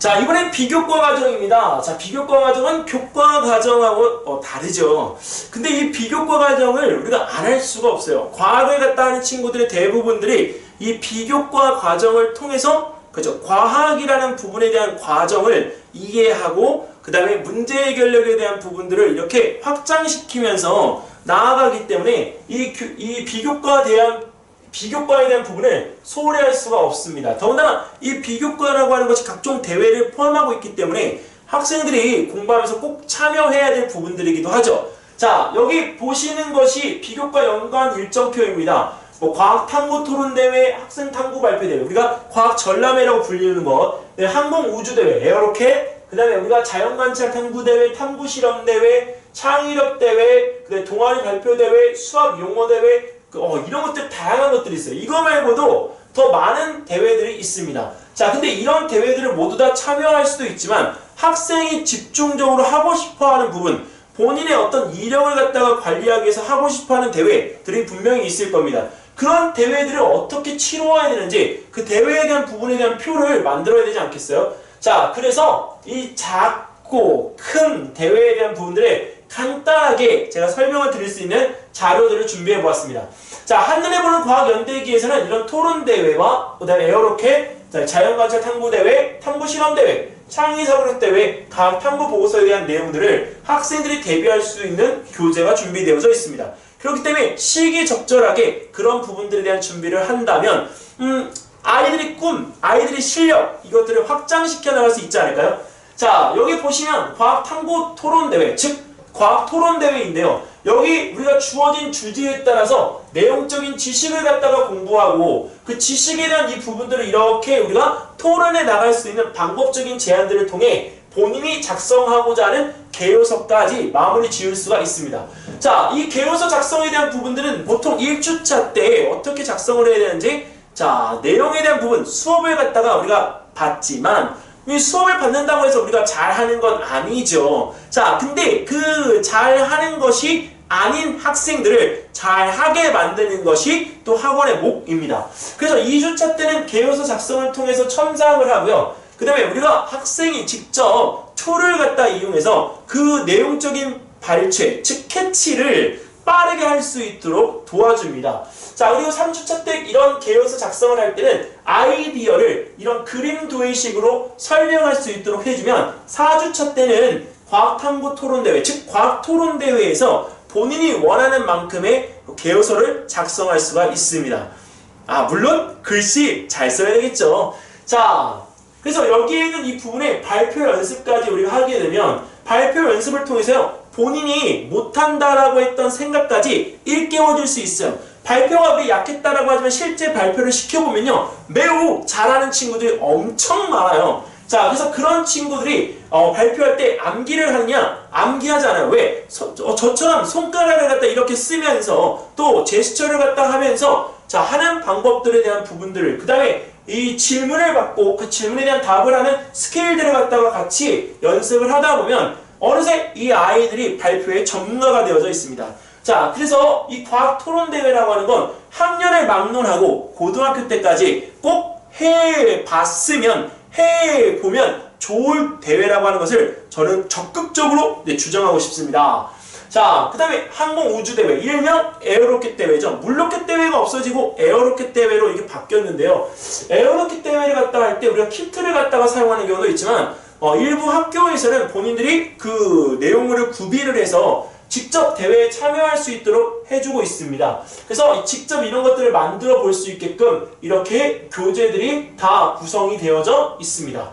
자, 이번엔 비교과 과정입니다. 자, 비교과 과정은 교과 과정하고 다르죠. 근데 이 비교과 과정을 우리가 안 할 수가 없어요. 과학을 갖다 하는 친구들의 대부분들이 이 비교과 과정을 통해서 그죠, 과학이라는 부분에 대한 과정을 이해하고 그 다음에 문제 해결력에 대한 부분들을 이렇게 확장시키면서 나아가기 때문에 이 비교과에 대한 부분을 소홀히 할 수가 없습니다. 더군다나 이 비교과라고 하는 것이 각종 대회를 포함하고 있기 때문에 학생들이 공부하면서 꼭 참여해야 될 부분들이기도 하죠. 자, 여기 보시는 것이 비교과 연관 일정표입니다. 뭐 과학탐구 토론대회, 학생탐구 발표대회, 우리가 과학 전람회라고 불리는 것, 네, 항공우주대회, 에어로켓, 그 다음에 우리가 자연관찰 탐구대회, 탐구실험대회, 창의력대회, 그 다음에 동아리 발표대회, 수학용어대회, 이런 것들 다양한 것들이 있어요. 이거 말고도 더 많은 대회들이 있습니다. 자, 근데 이런 대회들을 모두 다 참여할 수도 있지만 학생이 집중적으로 하고 싶어하는 부분, 본인의 어떤 이력을 갖다가 관리하기 위해서 하고 싶어하는 대회들이 분명히 있을 겁니다. 그런 대회들을 어떻게 치러야 되는지 그 대회에 대한 부분에 대한 표를 만들어야 되지 않겠어요? 자, 그래서 이 작고 큰 대회에 대한 부분들을 간단하게 제가 설명을 드릴 수 있는 자료들을 준비해 보았습니다. 자, 한눈에 보는 과학연대기에서는 이런 토론대회와 그 다음에 에어로켓, 자연관찰 탐구대회, 탐구실험대회, 창의사고력대회, 과학탐구보고서에 대한 내용들을 학생들이 대비할 수 있는 교재가 준비되어져 있습니다. 그렇기 때문에 시기적절하게 그런 부분들에 대한 준비를 한다면 아이들의 꿈, 아이들의 실력 이것들을 확장시켜 나갈 수 있지 않을까요? 자, 여기 보시면 과학탐구 토론대회, 즉 과학토론대회인데요. 여기 우리가 주어진 주제에 따라서 내용적인 지식을 갖다가 공부하고 그 지식에 대한 이 부분들을 이렇게 우리가 토론해 나갈 수 있는 방법적인 제안들을 통해 본인이 작성하고자 하는 개요서까지 마무리 지을 수가 있습니다. 자, 이 개요서 작성에 대한 부분들은 보통 1주차 때 어떻게 작성을 해야 되는지, 자, 내용에 대한 부분, 수업을 갖다가 우리가 봤지만 이 수업을 받는다고 해서 우리가 잘하는 건 아니죠. 자, 근데 그 잘하는 것이 아닌 학생들을 잘하게 만드는 것이 또 학원의 목입니다. 그래서 2주차 때는 개요서 작성을 통해서 첨삭을 하고요. 그 다음에 우리가 학생이 직접 툴을 갖다 이용해서 그 내용적인 발췌, 즉 캐치를 빠르게 할 수 있도록 도와줍니다. 자, 그리고 3주차 때 이런 개요서 작성을 할 때는 아이디어를 이런 그림 도예식으로 설명할 수 있도록 해주면 4주차 때는 과학탐구 토론대회, 즉 과학토론대회에서 본인이 원하는 만큼의 개요서를 작성할 수가 있습니다. 아, 물론 글씨 잘 써야 되겠죠. 자, 그래서 여기에 있는 이 부분에 발표 연습까지 우리가 하게 되면 발표 연습을 통해서 본인이 못한다라고 했던 생각까지 일깨워줄 수 있어요. 발표가 우리 약했다라고 하지만 실제 발표를 시켜보면요, 매우 잘하는 친구들이 엄청 많아요. 자, 그래서 그런 친구들이 발표할 때 암기를 하느냐? 암기하지 않아요. 왜? 저처럼 손가락을 갖다 이렇게 쓰면서 또 제스처를 갖다 하면서 자, 하는 방법들에 대한 부분들을, 그 다음에 이 질문을 받고 그 질문에 대한 답을 하는 스케일들을 갖다가 같이 연습을 하다 보면 어느새 이 아이들이 발표에 전문가가 되어져 있습니다. 자, 그래서 이 과학토론대회라고 하는 건 학년을 막론하고 고등학교 때까지 꼭 해봤으면, 해보면 좋을 대회라고 하는 것을 저는 적극적으로 주장하고 싶습니다. 자, 그 다음에 항공우주대회, 일명 에어로켓 대회죠. 물로켓 대회가 없어지고 에어로켓 대회로 이게 바뀌었는데요. 에어로켓 대회를 갖다가 할 때 우리가 키트를 갖다가 사용하는 경우도 있지만 일부 학교에서는 본인들이 그 내용물을 구비를 해서 직접 대회에 참여할 수 있도록 해주고 있습니다. 그래서 직접 이런 것들을 만들어 볼 수 있게끔 이렇게 교재들이 다 구성이 되어져 있습니다.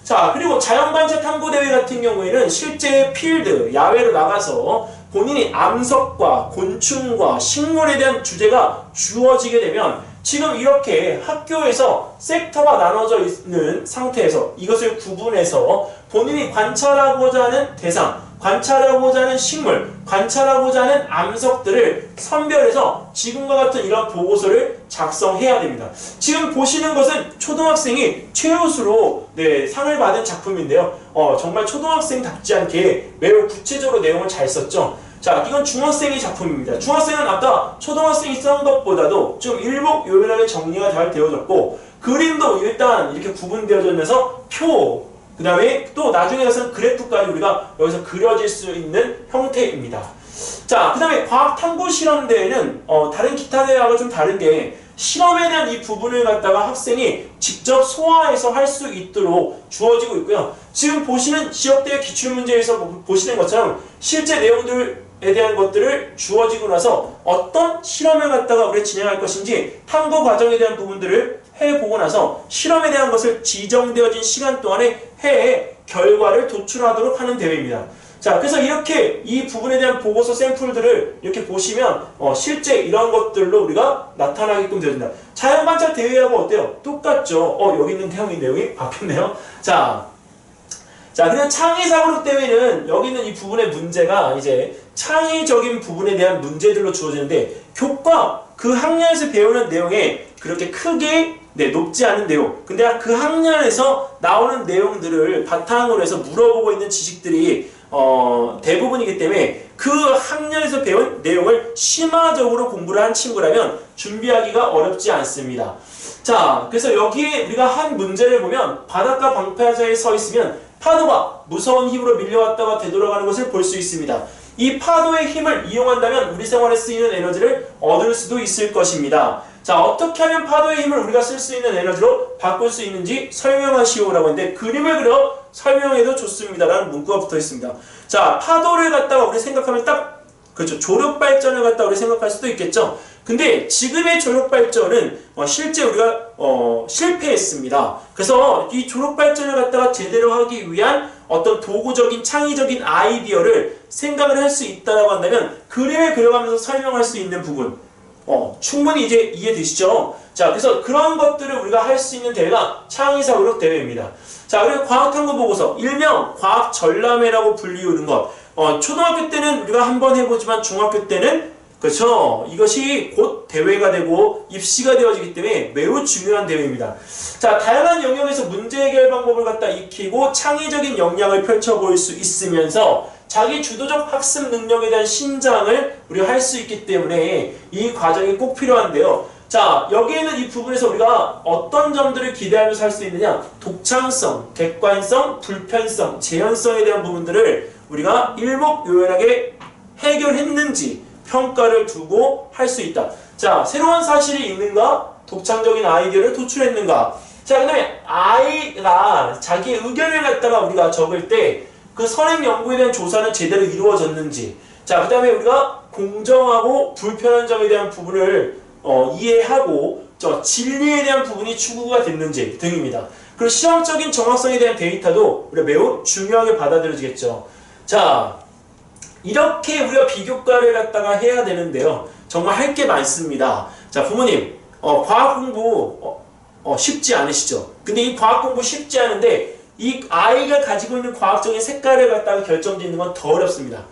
자, 그리고 자연관찰 탐구대회 같은 경우에는 실제 필드, 야외로 나가서 본인이 암석과 곤충과 식물에 대한 주제가 주어지게 되면 지금 이렇게 학교에서 섹터가 나눠져 있는 상태에서 이것을 구분해서 본인이 관찰하고자 하는 대상, 관찰하고자 하는 식물, 관찰하고자 하는 암석들을 선별해서 지금과 같은 이런 보고서를 작성해야 됩니다. 지금 보시는 것은 초등학생이 최우수로 상을 받은 작품인데요. 정말 초등학생답지 않게 매우 구체적으로 내용을 잘 썼죠. 자, 이건 중학생의 작품입니다. 중학생은 아까 초등학생이 쓴 것보다도 좀 일목요연하게 정리가 잘 되어졌고 그림도 일단 이렇게 구분되어지면서 표, 그 다음에 또 나중에 가서는 그래프까지 우리가 여기서 그려질 수 있는 형태입니다. 자, 그 다음에 과학탐구실험대회는 다른 기타 대회하고 좀 다른 게 실험에 대한 이 부분을 갖다가 학생이 직접 소화해서 할 수 있도록 주어지고 있고요. 지금 보시는 지역대회 기출문제에서 보시는 것처럼 실제 내용들에 대한 것들을 주어지고 나서 어떤 실험을 갖다가 우리가 진행할 것인지 탐구 과정에 대한 부분들을 해보고 나서 실험에 대한 것을 지정되어진 시간 동안에 해 결과를 도출하도록 하는 대회입니다. 자, 그래서 이렇게 이 부분에 대한 보고서 샘플들을 이렇게 보시면 실제 이런 것들로 우리가 나타나게끔 되어진다. 자연관찰 대회하고 어때요? 똑같죠? 여기 있는 내용이 바뀌었네요. 자, 그냥 창의사고력 대회는 여기 있는 이 부분의 문제가 이제 창의적인 부분에 대한 문제들로 주어지는데 교과 그 학년에서 배우는 내용에 그렇게 크게 높지 않은 내용. 근데 그 학년에서 나오는 내용들을 바탕으로 해서 물어보고 있는 지식들이 대부분이기 때문에 그 학년에서 배운 내용을 심화적으로 공부를 한 친구라면 준비하기가 어렵지 않습니다. 자, 그래서 여기에 우리가 한 문제를 보면 바닷가 방파제에 서 있으면 파도가 무서운 힘으로 밀려왔다가 되돌아가는 것을 볼 수 있습니다. 이 파도의 힘을 이용한다면 우리 생활에 쓰이는 에너지를 얻을 수도 있을 것입니다. 자, 어떻게 하면 파도의 힘을 우리가 쓸 수 있는 에너지로 바꿀 수 있는지 설명하시오라고 했는데 그림을 그려 설명해도 좋습니다라는 문구가 붙어 있습니다. 자, 파도를 갖다가 우리 생각하면 딱 그렇죠. 조력발전을 갖다가 우리 생각할 수도 있겠죠. 근데 지금의 조력발전은 실제 우리가 실패했습니다. 그래서 이 조력발전을 갖다가 제대로 하기 위한 어떤 도구적인 창의적인 아이디어를 생각을 할 수 있다라고 한다면 그림을 그려가면서 설명할 수 있는 부분 충분히 이제 이해되시죠? 자, 그래서 그런 것들을 우리가 할 수 있는 대회가 창의사고력 대회입니다. 자, 그리고 과학탐구 보고서, 일명 과학 전람회라고 불리우는 것. 초등학교 때는 우리가 한번 해보지만 중학교 때는 그렇죠. 이것이 곧 대회가 되고 입시가 되어지기 때문에 매우 중요한 대회입니다. 자, 다양한 영역에서 문제 해결 방법을 갖다 익히고 창의적인 역량을 펼쳐볼 수 있으면서 자기 주도적 학습 능력에 대한 신장을 우리가 할 수 있기 때문에 이 과정이 꼭 필요한데요. 자, 여기에는 이 부분에서 우리가 어떤 점들을 기대하면서 할 수 있느냐? 독창성, 객관성, 불편성, 재현성에 대한 부분들을 우리가 일목요연하게 해결했는지 평가를 두고 할 수 있다. 자, 새로운 사실이 있는가? 독창적인 아이디어를 도출했는가? 자, 그 다음에 아이가 자기 의견을 갖다가 우리가 적을 때 그 선행 연구에 대한 조사는 제대로 이루어졌는지, 자, 그 다음에 우리가 공정하고 불편한 점에 대한 부분을 이해하고 진리에 대한 부분이 추구가 됐는지 등입니다. 그리고 실험적인 정확성에 대한 데이터도 우리가 매우 중요하게 받아들여지겠죠. 자, 이렇게 우리가 비교과를 갖다가 해야 되는데요. 정말 할 게 많습니다. 자, 부모님, 과학 공부 쉽지 않으시죠? 근데 이 과학 공부 쉽지 않은데 이 아이가 가지고 있는 과학적인 색깔을 갖다가 결정짓는 건 더 어렵습니다.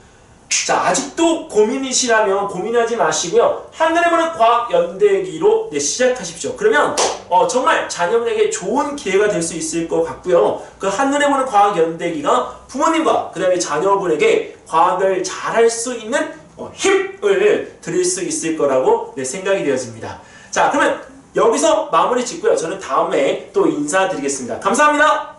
자, 아직도 고민이시라면 고민하지 마시고요. 하늘에 보는 과학 연대기로 시작하십시오. 그러면 정말 자녀분에게 좋은 기회가 될 수 있을 것 같고요. 그 하늘에 보는 과학 연대기가 부모님과 그 다음에 자녀분에게 과학을 잘할 수 있는 힘을 드릴 수 있을 거라고 생각이 되어집니다. 자, 그러면 여기서 마무리 짓고요. 저는 다음에 또 인사드리겠습니다. 감사합니다.